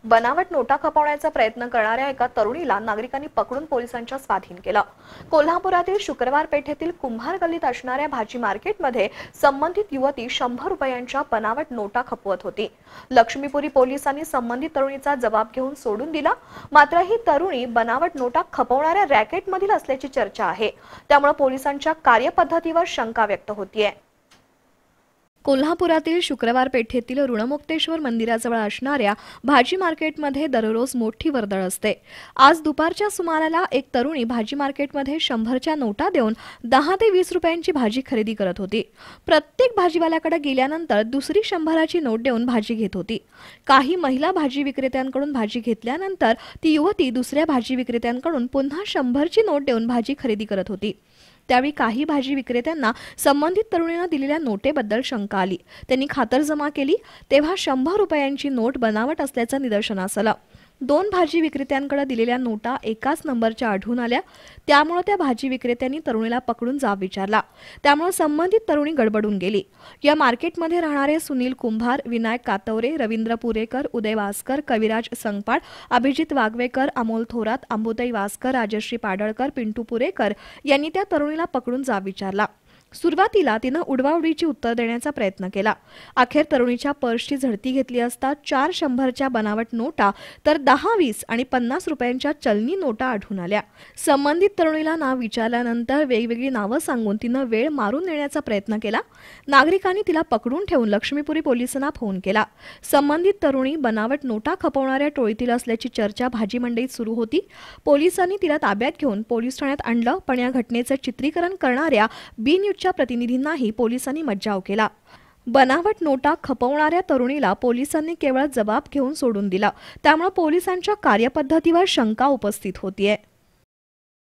बनावट नोटा खपवण्याचा प्रयत्न करणाऱ्या एका तरुणीला नागरिकांनी पकडून पोलिसांच्या स्वाधीन केलं। कोल्हापुरातील शुक्रवार पेठेतील कुंभार गल्लीत असणाऱ्या भाजी मार्केटमध्ये संबंधित युवती 100 रुपयांच्या बनावट नोटा खपवत होती। लक्ष्मीपुरी पोलिसांनी संबंधित तरुणीचा जबाब घेऊन सोडून दिला। मात्र ही तरुणी बनावट नोटा खपवणाऱ्या रॅकेटमधील असल्याची चर्चा आहे, त्यामुळे पोलिसांच्या कार्यपद्धतीवर शंका व्यक्त होतीये। कोल्हापुरातील शुक्रवार पेठेतील ऋणमुक्तेश्वर मंदिराजवळ असणाऱ्या भाजी मार्केटमध्ये दररोज मोठी वर्दळ असते। आज दुपारच्या सुमाराला एक तरुणी भाजी मार्केटमध्ये 100च्या नोटा देऊन 10 ते 20 रुपयांची भाजी खरेदी करत होती। प्रत्येक भाजीवाल्याकडे गेल्यानंतर दुसरी 100ची नोट देऊन भाजी घेत होती। काही महिला भाजी विक्रेत्यांकडून भाजी घेतल्यानंतर ती युवती दुसऱ्या भाजी विक्रेत्यांकडून पुन्हा 100ची नोट देऊन भाजी खरेदी करत होती। त्यावेळी काही भाजी विक्रेत्यांना संबंधित तरुणीने दिलेल्या नोटेबद्दल शंका आली। त्यांनी खातरजमा केली तेव्हा 100 रुपयांची नोट बनावट असल्याचं निदर्शनास आलं। 2 भाजी विक्रेत्यांकडे दिलेल्या नोटा एकाच नंबरच्या आढळून आल्या, त्यामुळे त्या भाजी विक्रेत्यांनी तरुणीला पकडून जाब विचारला। त्यामुळे संबंधित तरुणी गडबडून गेली। या मार्केटमध्ये राहणारे सुनील कुंभार, विनायक कातवरे, रवींद्र पुरेकर, उदय वासकर, कविराज संगपाळ, अभिजित वागवेकर, अमोल थोरात, अंबुताई वासकर, राजश्री पाडळकर, पिंटू पुरेकर यांनी त्या तरुणीला पकडून जाब विचारला। सुरुवातीला तिने उडवाउडीची उत्तर देण्याचा प्रयत्न केला। अखेर तरुणीच्या पर्सची झडती घेतली असता 4 100च्या बनावट नोटा तर 10, 20 आणि 50 रुपयांच्या चलनी नोटा आढळून आल्या। संबंधित तरुणीला नाव विचारल्यानंतर वेगवेगळी नावं सांगून तिने वेळ मारून नेण्याचा प्रयत्न केला। नागरिकांनी तिला पकडून ठेवून लक्ष्मीपुरी पोलिसांना फोन केला। संबंधित तरुणी बनावट नोटा खपवणाऱ्या टोळीतील असल्याची चर्चा भाजी मंडईत सुरू होती। पोलिसांनी तिला ताब्यात घेऊन पोलीस ठाण्यात आणलं, पण या घटनेचं चित्रीकरण करणाऱ्या बी न्यूजच्या प्रतिनिधींनाही पोलिसांनी मज्जाव केला। बनावट नोटा खपवणाऱ्या तरुणीला पोलिसांनी केवळ जबाब घेऊन सोडून दिला, त्यामुळे पोलिसांच्या कार्यपद्धतीवर शंका उपस्थित होतीये।